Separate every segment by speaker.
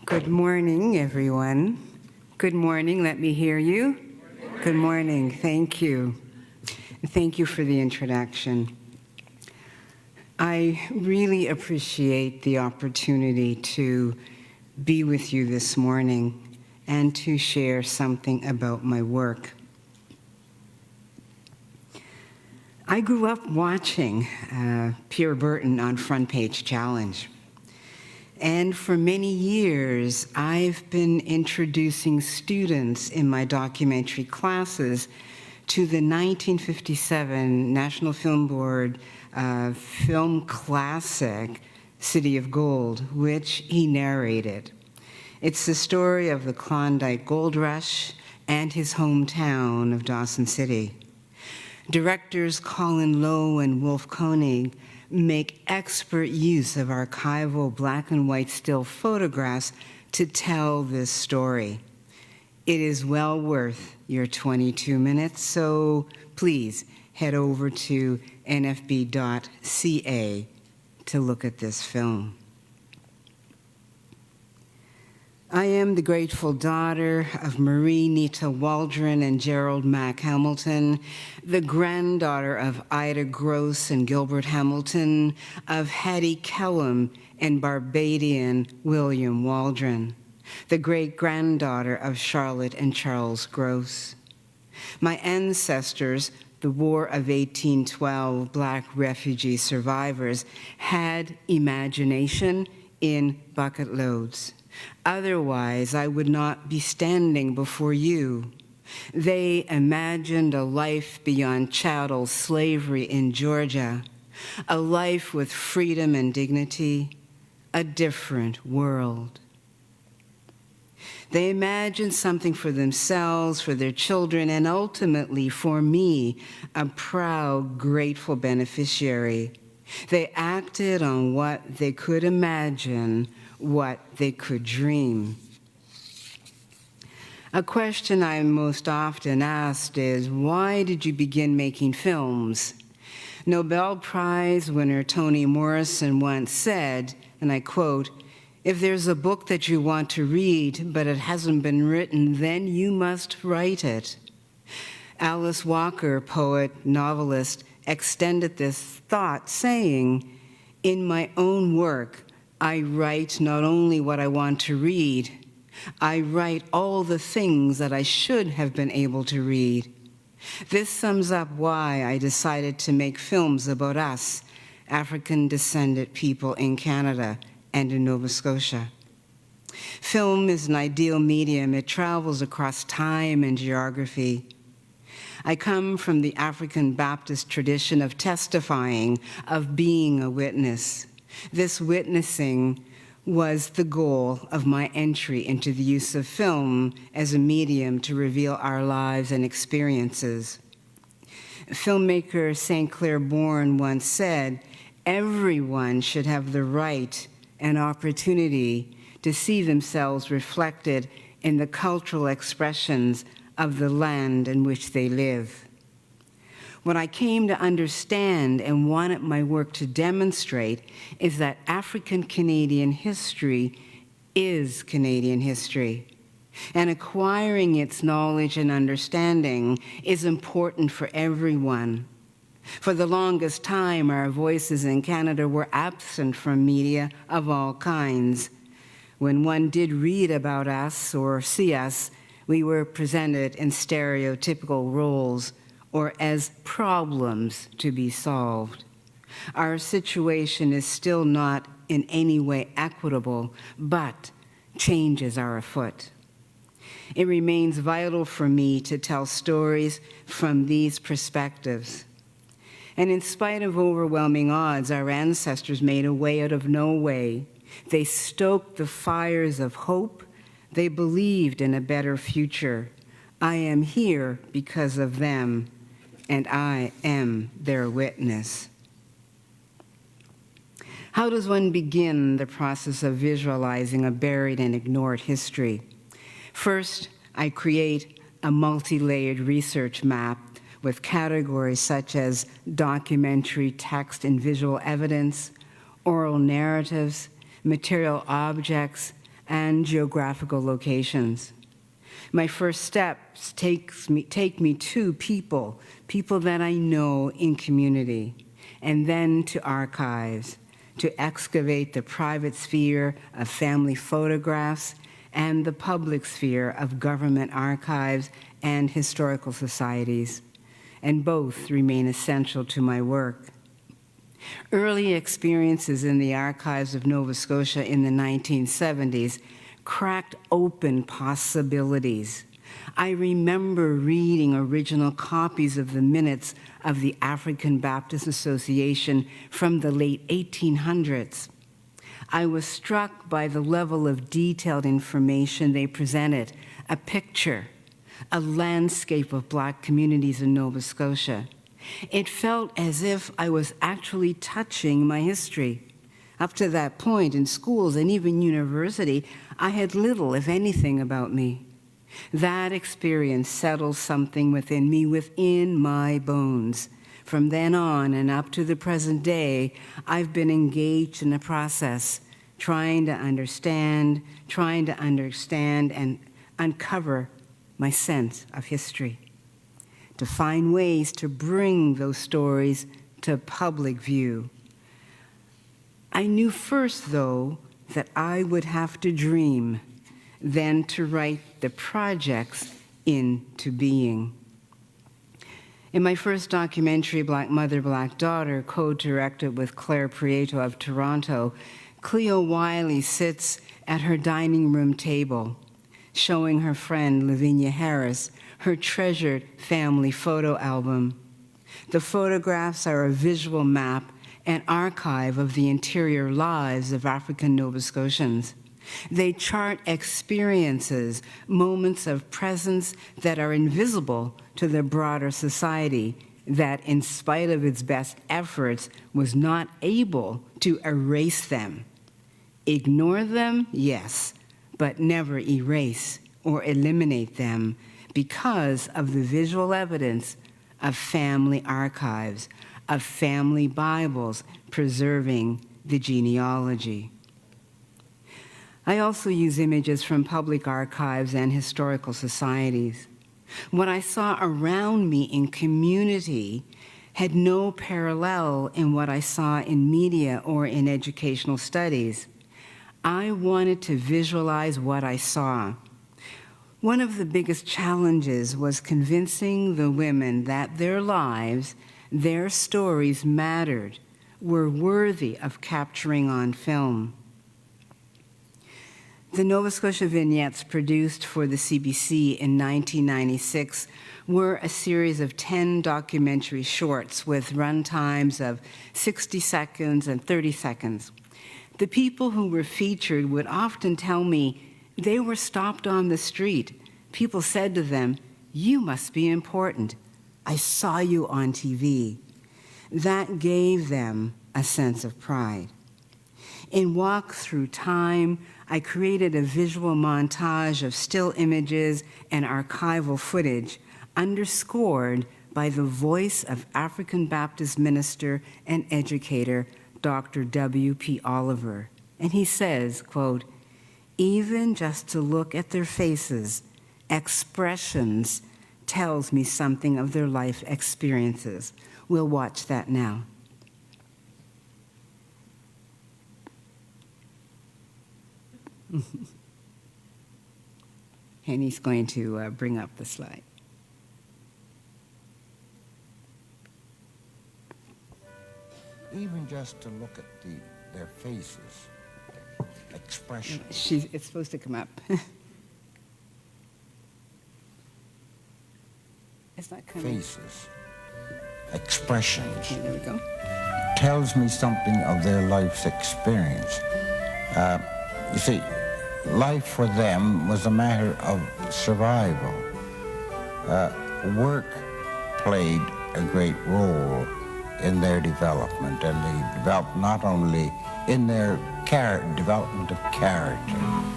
Speaker 1: Good morning, everyone. Good morning. Let me hear you. Good morning. Thank you. Thank you for the introduction. I really appreciate the opportunity to be with you this morning and to share something about my work. I grew up watching Pierre Burton on Front Page Challenge. And for many years, I've been introducing students in my documentary classes to the 1957 National Film Board film classic, City of Gold, which he narrated. It's the story of the Klondike Gold Rush and his hometown of Dawson City. Directors Colin Lowe and Wolf Koenig make expert use of archival black and white still photographs to tell this story. It is well worth your 22 minutes, so please head over to nfb.ca to look at this film. I am the grateful daughter of Marie Nita Waldron and Gerald Mack Hamilton, the granddaughter of Ida Gross and Gilbert Hamilton, of Hattie Kellum and Barbadian William Waldron, the great-granddaughter of Charlotte and Charles Gross. My ancestors, the War of 1812 Black refugee survivors, had imagination in bucket loads. Otherwise, I would not be standing before you. They imagined a life beyond chattel slavery in Georgia, a life with freedom and dignity, a different world. They imagined something for themselves, for their children, and ultimately for me, a proud, grateful beneficiary. They acted on what they could imagine, what they could dream. A question I'm most often asked is, why did you begin making films? Nobel Prize winner Toni Morrison once said, and I quote, "If there's a book that you want to read, but it hasn't been written, then you must write it." Alice Walker, poet, novelist, extended this thought, saying, "In my own work, I write not only what I want to read, I write all the things that I should have been able to read." This sums up why I decided to make films about us, African-descended people in Canada and in Nova Scotia. Film is an ideal medium. It travels across time and geography. I come from the African Baptist tradition of testifying, of being a witness. This witnessing was the goal of my entry into the use of film as a medium to reveal our lives and experiences. Filmmaker St. Clair Bourne once said, "Everyone should have the right and opportunity to see themselves reflected in the cultural expressions of the land in which they live." What I came to understand and wanted my work to demonstrate is that African-Canadian history is Canadian history, and acquiring its knowledge and understanding is important for everyone. For the longest time, our voices in Canada were absent from media of all kinds. When one did read about us or see us, we were presented in stereotypical roles or as problems to be solved. Our situation is still not in any way equitable, but changes are afoot. It remains vital for me to tell stories from these perspectives. And in spite of overwhelming odds, our ancestors made a way out of no way. They stoked the fires of hope. They believed in a better future. I am here because of them, and I am their witness. How does one begin the process of visualizing a buried and ignored history? First, I create a multi-layered research map with categories such as documentary text and visual evidence, oral narratives, material objects, and geographical locations. My first steps take me to people that I know in community, and then to archives, to excavate the private sphere of family photographs and the public sphere of government archives and historical societies, and both remain essential to my work. Early experiences in the archives of Nova Scotia in the 1970s cracked open possibilities. I remember reading original copies of the minutes of the African Baptist Association from the late 1800s. I was struck by the level of detailed information they presented, a picture, a landscape of Black communities in Nova Scotia. It felt as if I was actually touching my history. Up to that point, in schools and even university, I had little, if anything, about me. That experience settled something within me, within my bones. From then on and up to the present day, I've been engaged in a process, trying to understand and uncover my sense of history, to find ways to bring those stories to public view. I knew first, though, that I would have to dream, then to write the projects into being. In my first documentary, Black Mother, Black Daughter, co-directed with Claire Prieto of Toronto, Cleo Wiley sits at her dining room table, showing her friend Lavinia Harris her treasured family photo album. The photographs are a visual map and archive of the interior lives of African Nova Scotians. They chart experiences, moments of presence that are invisible to the broader society that, in spite of its best efforts, was not able to erase them. Ignore them, yes, but never erase or eliminate them because of the visual evidence of family archives, of family Bibles preserving the genealogy. I also use images from public archives and historical societies. What I saw around me in community had no parallel in what I saw in media or in educational studies. I wanted to visualize what I saw. One of the biggest challenges was convincing the women that their lives, their stories mattered, were worthy of capturing on film. The Nova Scotia vignettes produced for the CBC in 1996 were a series of 10 documentary shorts with run times of 60 seconds and 30 seconds. The people who were featured would often tell me they were stopped on the street. People said to them, "You must be important. I saw you on TV." That gave them a sense of pride. In Walk Through Time, I created a visual montage of still images and archival footage, underscored by the voice of African Baptist minister and educator, Dr. W.P. Oliver. And he says, quote, "Even just to look at their faces, expressions, tells me something of their life experiences." We'll watch that now. And he's going to bring up the slide.
Speaker 2: Even just to look at their faces, expressions.
Speaker 1: It's supposed to come up. It's not coming.
Speaker 2: Faces, expressions.
Speaker 1: Okay, there we go.
Speaker 2: Tells me something of their life's experience. You see, life for them was a matter of survival. Work played a great role in their development, and they developed not only in their development of character.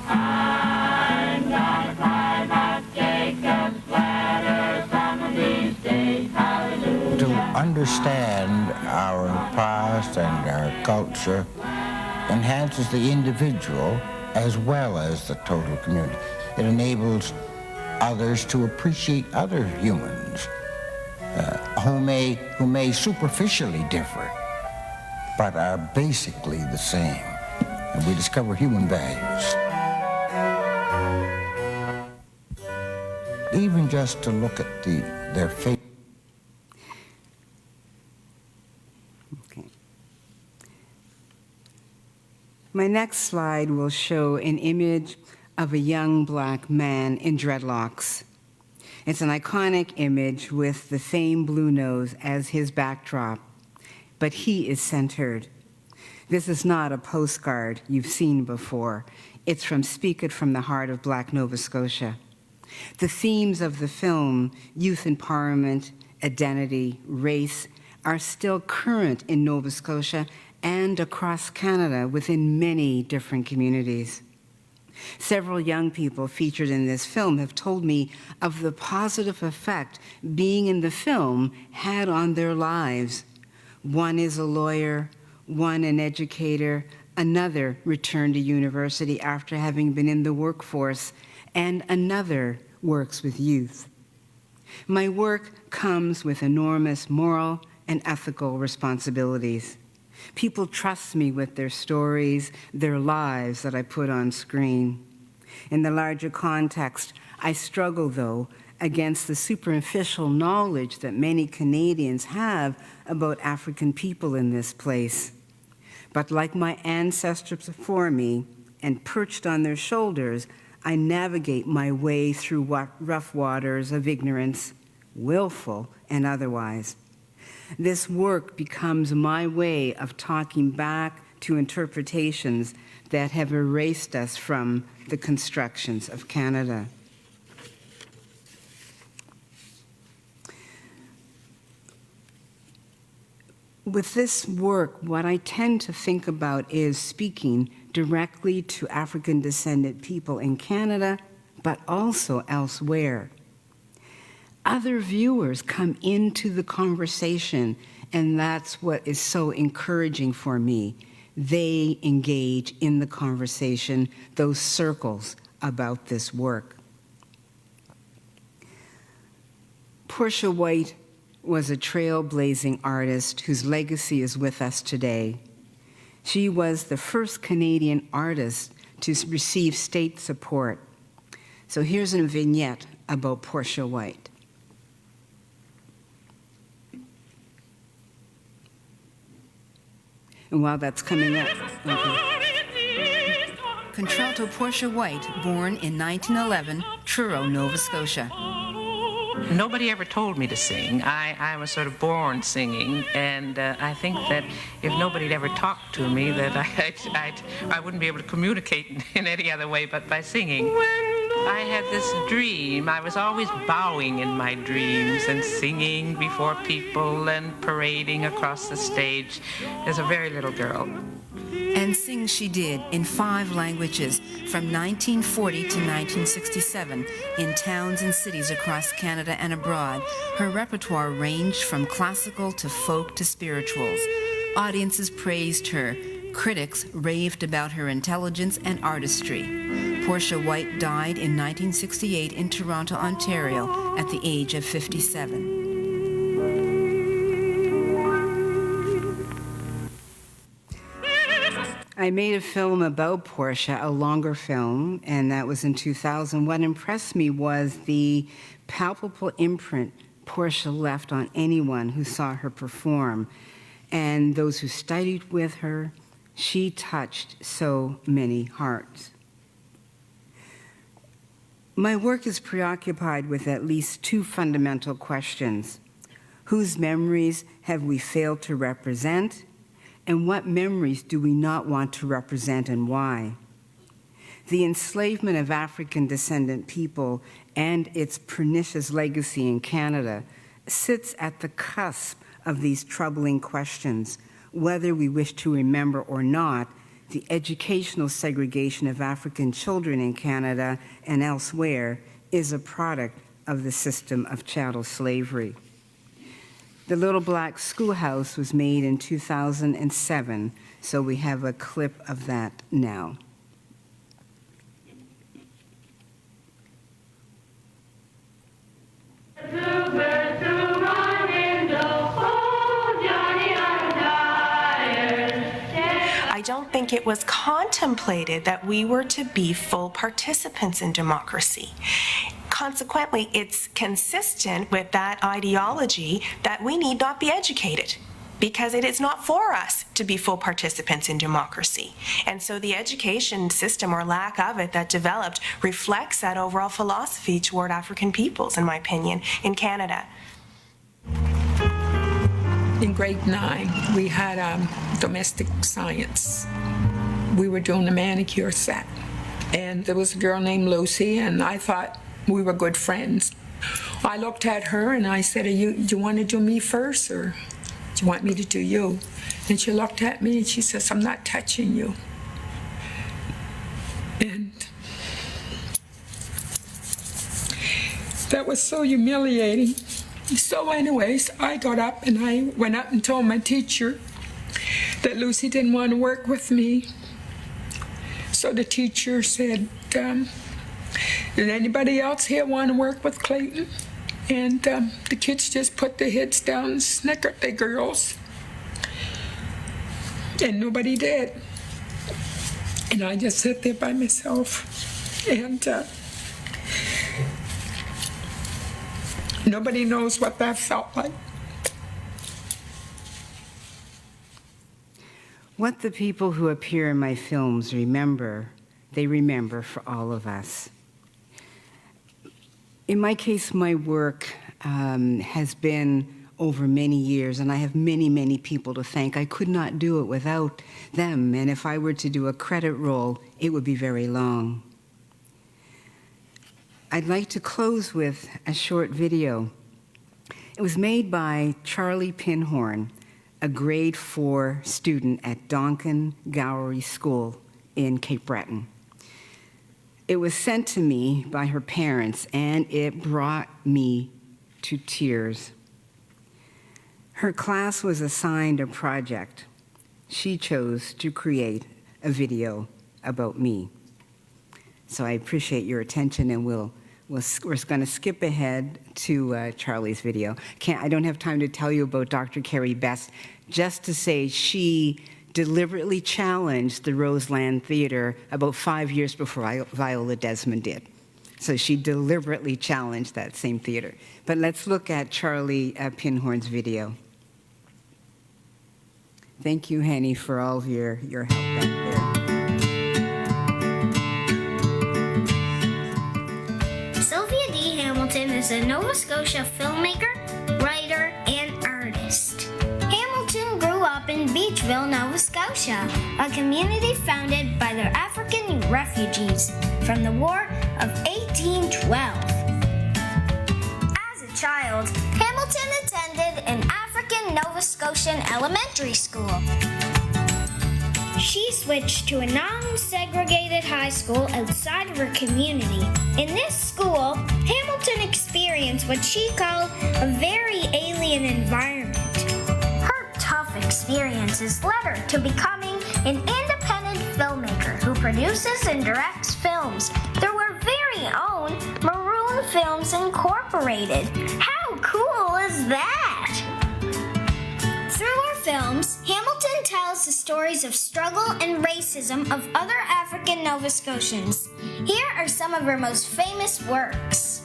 Speaker 2: I'm gonna climb up Jacob's ladder some of these days, hallelujah. To understand our past and our culture enhances the individual as well as the total community. It enables others to appreciate other humans who may superficially differ, but are basically the same. And we discover human values. Even just to look at their face.
Speaker 1: Okay. My next slide will show an image of a young black man in dreadlocks. It's an iconic image with the famed blue nose as his backdrop, but he is centered. This is not a postcard you've seen before. It's from Speak It from the Heart of Black Nova Scotia. The themes of the film, youth empowerment, identity, race, are still current in Nova Scotia and across Canada within many different communities. Several young people featured in this film have told me of the positive effect being in the film had on their lives. One is a lawyer, one an educator, another returned to university after having been in the workforce, and another works with youth. My work comes with enormous moral and ethical responsibilities. People trust me with their stories, their lives that I put on screen. In the larger context, I struggle, though, against the superficial knowledge that many Canadians have about African people in this place. But like my ancestors before me, and perched on their shoulders, I navigate my way through rough waters of ignorance, willful and otherwise. This work becomes my way of talking back to interpretations that have erased us from the constructions of Canada. With this work, what I tend to think about is speaking directly to African descendant people in Canada, but also elsewhere. Other viewers come into the conversation, and that's what is so encouraging for me. They engage in the conversation, those circles about this work. Porsha White was a trailblazing artist whose legacy is with us today. She was the first Canadian artist to receive state support. So here's a vignette about Porsha White. And while that's coming up, Contralto Porsha White, born in 1911, Truro, Nova Scotia.
Speaker 3: Nobody ever told me to sing. I was sort of born singing, and I think that if nobody had ever talked to me, that I wouldn't be able to communicate in any other way but by singing. I had this dream. I was always bowing in my dreams and singing before people and parading across the stage as a very little girl.
Speaker 1: And sing she did in 5 languages from 1940 to 1967 in towns and cities across Canada and abroad. Her repertoire ranged from classical to folk to spirituals. Audiences praised her. Critics raved about her intelligence and artistry. Porsha White died in 1968 in Toronto, Ontario, at the age of 57. I made a film about Porsha, a longer film, and that was in 2000. What impressed me was the palpable imprint Porsha left on anyone who saw her perform. And those who studied with her, she touched so many hearts. My work is preoccupied with at least 2 fundamental questions. Whose memories have we failed to represent? And what memories do we not want to represent and why? The enslavement of African descendant people and its pernicious legacy in Canada sits at the cusp of these troubling questions. Whether we wish to remember or not, the educational segregation of African children in Canada and elsewhere is a product of the system of chattel slavery. The Little Black Schoolhouse was made in 2007, so we have a clip of that now.
Speaker 4: don't think it was contemplated that we were to be full participants in democracy. Consequently, it's consistent with that ideology that we need not be educated, because it is not for us to be full participants in democracy. And so the education system, or lack of it, that developed reflects that overall philosophy toward African peoples, in my opinion, in Canada.
Speaker 5: In grade 9, we had domestic science. We were doing a manicure set, and there was a girl named Lucy, and I thought we were good friends. I looked at her and I said, do you want to do me first, or do you want me to do you? And she looked at me and she says, I'm not touching you. And that was so humiliating. So anyways, I got up and I went up and told my teacher that Lucy didn't want to work with me. So the teacher said, did anybody else here want to work with Clayton? And the kids just put their heads down and snickered, the girls. And nobody did. And I just sat there by myself. And nobody knows what that felt like.
Speaker 1: What the people who appear in my films remember, they remember for all of us. In my case, my work has been over many years, and I have many, many people to thank. I could not do it without them, and if I were to do a credit roll, it would be very long. I'd like to close with a short video. It was made by Charlie Pinhorn, a grade 4 student at Donkin Gowery School in Cape Breton. It was sent to me by her parents, and it brought me to tears. Her class was assigned a project. She chose to create a video about me. So I appreciate your attention, and we're going to skip ahead to Charlie's video. I don't have time to tell you about Dr. Carey Best, just to say she deliberately challenged the Roseland Theater about 5 years before Viola Desmond did. So she deliberately challenged that same theater. But let's look at Charlie Pinhorn's video. Thank you, Henny, for all of your help back
Speaker 6: there. Sylvia D Hamilton is a Nova Scotia filmmaker, writer, and artist. Hamilton grew up in Beachville, Nova Scotia, a community founded by the African refugees from the War of 1812. As a child, Hamilton attended an African Nova Scotian elementary school. She switched to a non-segregated high school outside of her community. In this school, Hamilton experienced what she called a very alien environment. Her tough experiences led her to becoming an independent filmmaker who produces and directs films through her very own Maroon Films Incorporated. How cool is that? Through her films, Hamilton tells the stories of struggle and racism of other African Nova Scotians. Here are some of her most famous works.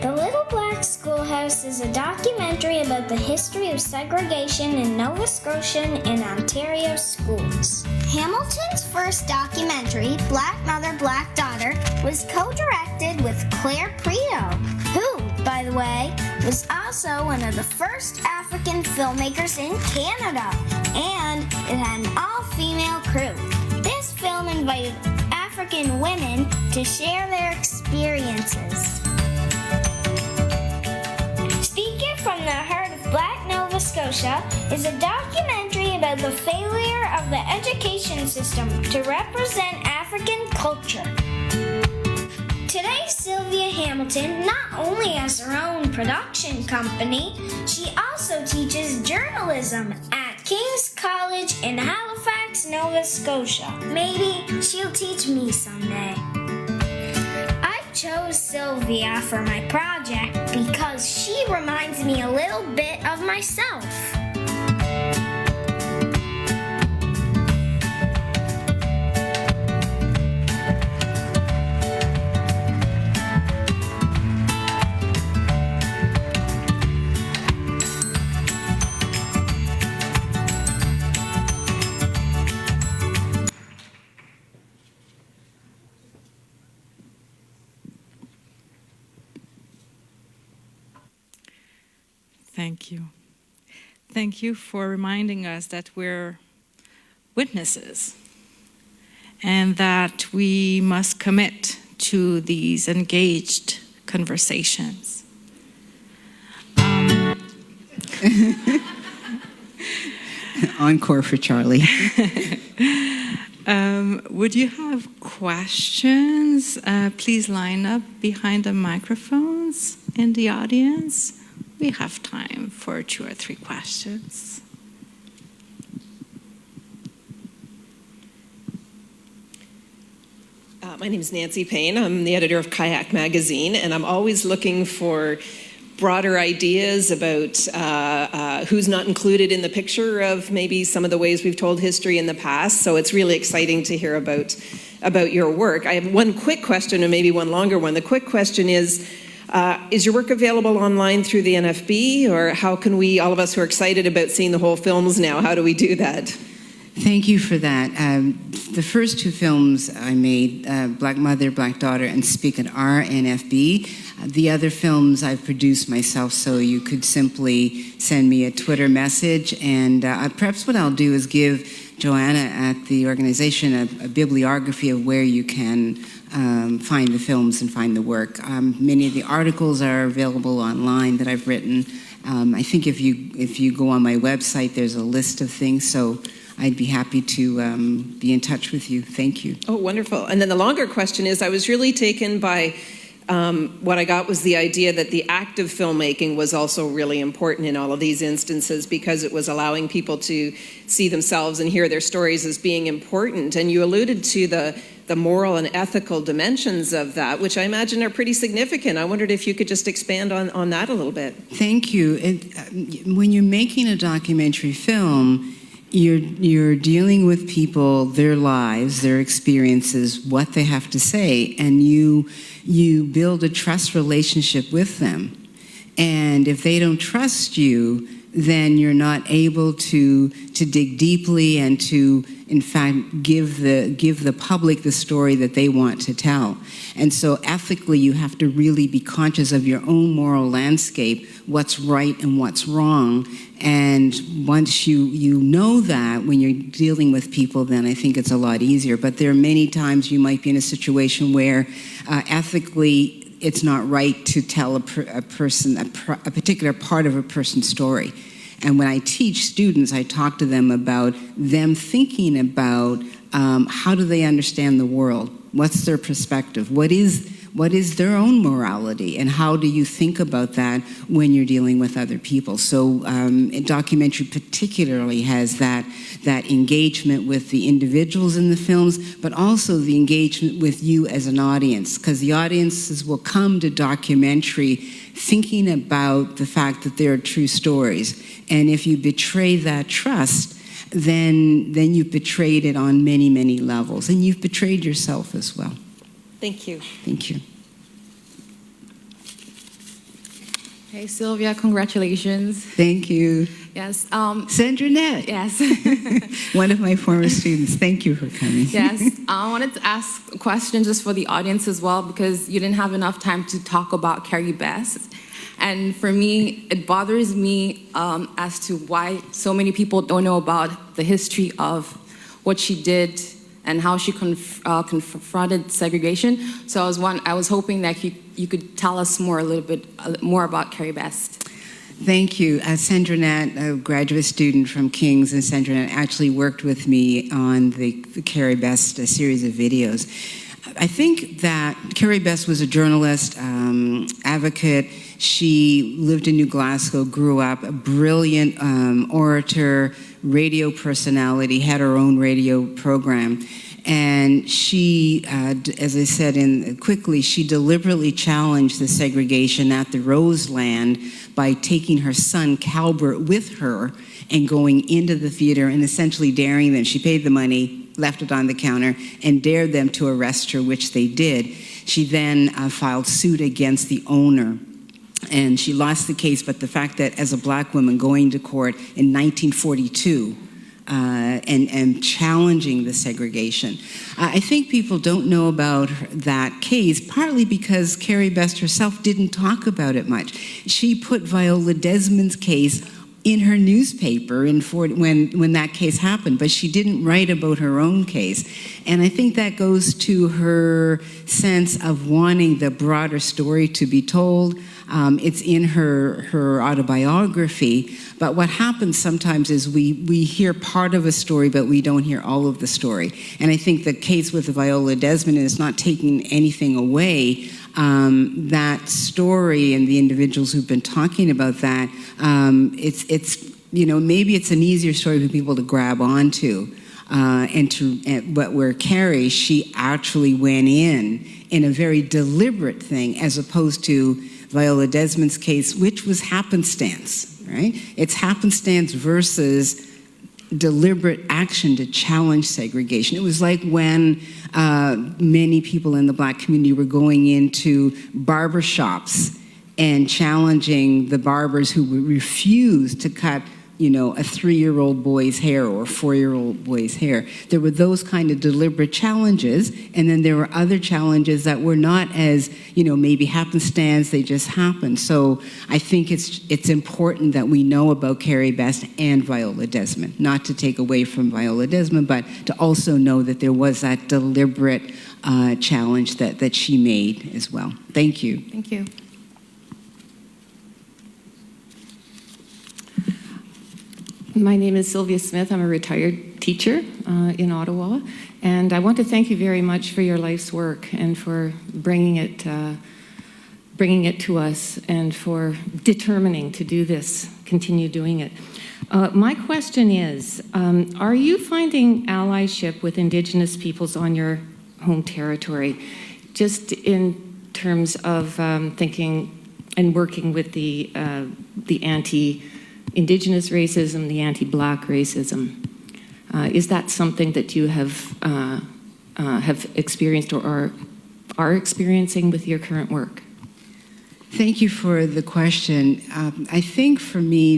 Speaker 6: The Little Black Schoolhouse is a documentary about the history of segregation in Nova Scotian and Ontario schools. Hamilton's first documentary, Black Mother, Black Daughter, was co-directed with Claire Prito, who, by the way, was also one of the first African filmmakers in Canada, and it had an all-female crew. This film invited African women to share their experiences. Speaking from the Heart of Black Nova Scotia is a documentary about the failure of the education system to represent African culture. Today, Sylvia Hamilton not only has her own production company, she also teaches journalism at King's College in Halifax, Nova Scotia. Maybe she'll teach me someday. I chose Sylvia for my project because she reminds me a little bit of myself.
Speaker 7: Thank you. Thank you for reminding us that we're witnesses and that we must commit to these engaged conversations.
Speaker 1: Encore for Charlie.
Speaker 7: Would you have questions? Please line up behind the microphones in the audience. We have time for 2 or 3 questions.
Speaker 8: My name is Nancy Payne. I'm the editor of Kayak Magazine, and I'm always looking for broader ideas about who's not included in the picture of maybe some of the ways we've told history in the past. So it's really exciting to hear about your work. I have one quick question and maybe one longer one. The quick question is your work available online through the NFB, or how can we, all of us who are excited about seeing the whole films now, how do we do that?
Speaker 1: Thank you for that. The first 2 films I made, Black Mother, Black Daughter, and Speak It, are NFB. The other films I've produced myself, so you could simply send me a Twitter message, and perhaps what I'll do is give Joanna at the organization a bibliography of where you can find the films and find the work. Many of the articles are available online that I've written. I think if you go on my website, there's a list of things, so I'd be happy to be in touch with you. Thank you.
Speaker 8: Oh, wonderful. And then the longer question is, I was really taken by what I got was the idea that the act of filmmaking was also really important in all of these instances, because it was allowing people to see themselves and hear their stories as being important. And you alluded to the moral and ethical dimensions of that, which I imagine are pretty significant. I wondered if you could just expand on that a little bit.
Speaker 1: Thank you. When you're making a documentary film, you're dealing with people, their lives, their experiences, what they have to say, and you build a trust relationship with them. And if they don't trust you, then you're not able to dig deeply and to, in fact, give the public the story that they want to tell. And so ethically, you have to really be conscious of your own moral landscape, what's right and what's wrong. And once you know that when you're dealing with people, then I think it's a lot easier. But there are many times you might be in a situation where ethically it's not right to tell a particular part of a person's story. And when I teach students, I talk to them about them thinking about how do they understand the world? What's their perspective? What is their own morality? And how do you think about that when you're dealing with other people? So a documentary particularly has that engagement with the individuals in the films, but also the engagement with you as an audience, because the audiences will come to documentary thinking about the fact that there are true stories. And if you betray that trust, then you've betrayed it on many, many levels. And you've betrayed yourself as well.
Speaker 8: Thank you.
Speaker 1: Thank you.
Speaker 9: Hey, Sylvia, congratulations.
Speaker 1: Thank you.
Speaker 9: Yes.
Speaker 1: Sandra Nett.
Speaker 9: Yes.
Speaker 1: One of my former students. Thank you for coming.
Speaker 9: Yes. I wanted to ask a question just for the audience as well, because you didn't have enough time to talk about Carey Best. And for me, it bothers me as to why so many people don't know about the history of what she did and how she confronted segregation. So I was hoping that you could tell us a little bit more about Carey Best.
Speaker 1: Thank you. Sandra Nett, a graduate student from King's, and Sandra Nett actually worked with me on the Carey Best series of videos. I think that Carey Best was a journalist, advocate. She lived in New Glasgow, grew up, a brilliant orator, radio personality, had her own radio program. And she, as I said quickly, she deliberately challenged the segregation at the Roseland by taking her son, Calbert, with her and going into the theater and essentially daring them. She paid the money, left it on the counter, and dared them to arrest her, which they did. She then filed suit against the owner. And she lost the case, but the fact that as a black woman going to court in 1942, and challenging the segregation. I think people don't know about that case, partly because Carey Best herself didn't talk about it much. She put Viola Desmond's case in her newspaper when that case happened, but she didn't write about her own case. And I think that goes to her sense of wanting the broader story to be told. It's in her autobiography, but what happens sometimes is we hear part of a story, but we don't hear all of the story. And I think the case with Viola Desmond is not taking anything away. That story and the individuals who've been talking about that, it's maybe it's an easier story for people to grab onto. But where Carey, she actually went in a very deliberate thing, as opposed to Viola Desmond's case, which was happenstance, right? It's happenstance versus deliberate action to challenge segregation. It was like when many people in the Black community were going into barbershops and challenging the barbers who would refuse to cut a 3-year-old boy's hair or a 4-year-old boy's hair. There were those kind of deliberate challenges, and then there were other challenges that were not as, maybe happenstance, they just happened. So I think it's important that we know about Carey Best and Viola Desmond, not to take away from Viola Desmond, but to also know that there was that deliberate challenge that she made as well. Thank you.
Speaker 9: Thank you. My name is Sylvia Smith. I'm a retired teacher in Ottawa, and I want to thank you very much for your life's work and for bringing it to us and for determining to do this, continue doing it. My question is, are you finding allyship with Indigenous peoples on your home territory, just in terms of thinking and working with the anti-Indigenous racism, the anti-Black racism? Is that something that you have experienced or are experiencing with your current work?
Speaker 1: Thank you for the question. I think for me,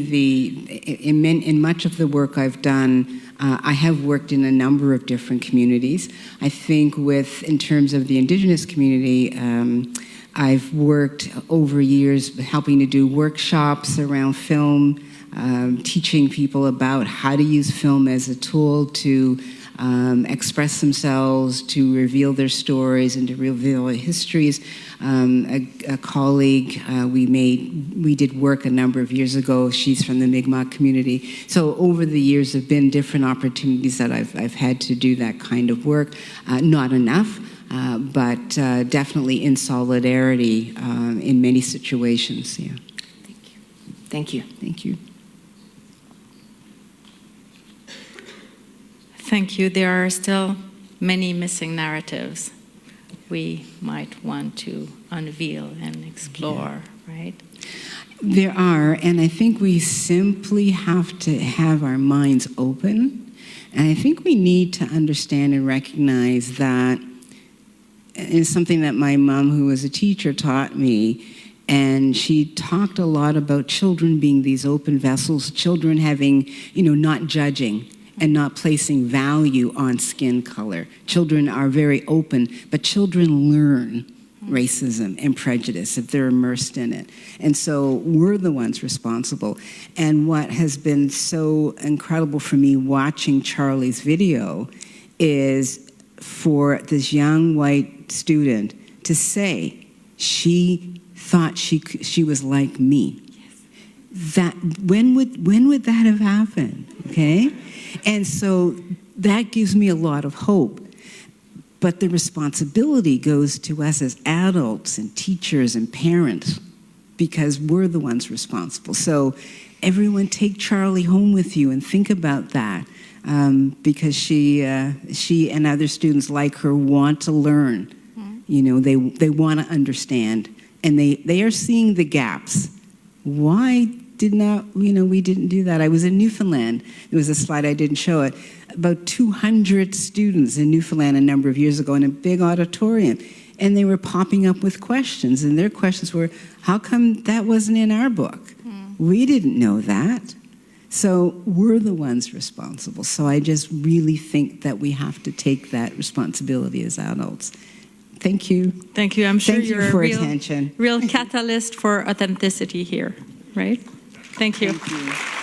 Speaker 1: in much of the work I've done, I have worked in a number of different communities. I think in terms of the Indigenous community, I've worked over years helping to do workshops around film, teaching people about how to use film as a tool to express themselves, to reveal their stories, and to reveal their histories. A colleague we did work a number of years ago. She's from the Mi'kmaq community. So over the years, there have been different opportunities that I've had to do that kind of work. Not enough, but definitely in solidarity in many situations. Yeah.
Speaker 9: Thank you.
Speaker 1: Thank you.
Speaker 7: Thank you. There are still many missing narratives we might want to unveil and explore, right?
Speaker 1: There are, and I think we simply have to have our minds open. And I think we need to understand and recognize that it's something that my mom, who was a teacher, taught me. And she talked a lot about children being these open vessels, children having, not judging and not placing value on skin color. Children are very open, but children learn racism and prejudice if they're immersed in it. And so we're the ones responsible. And what has been so incredible for me watching Charlie's video is for this young white student to say she thought she was like me. Yes. That when would that have happened? Okay? And so that gives me a lot of hope. But the responsibility goes to us as adults and teachers and parents, because we're the ones responsible. So everyone take Charlie home with you and think about that, because she and other students like her want to learn. They want to understand, and they are seeing the gaps. Why we didn't do that? I was in Newfoundland. There was a slide, I didn't show it. About 200 students in Newfoundland a number of years ago in a big auditorium. And they were popping up with questions. And their questions were, how come that wasn't in our book? We didn't know that. So we're the ones responsible. So I just really think that we have to take that responsibility as adults. Thank you.
Speaker 10: Thank you. I'm sure
Speaker 1: Thank you
Speaker 10: you're
Speaker 1: for
Speaker 10: a
Speaker 1: attention.
Speaker 10: real catalyst for authenticity here, right? Thank you.
Speaker 1: Thank you.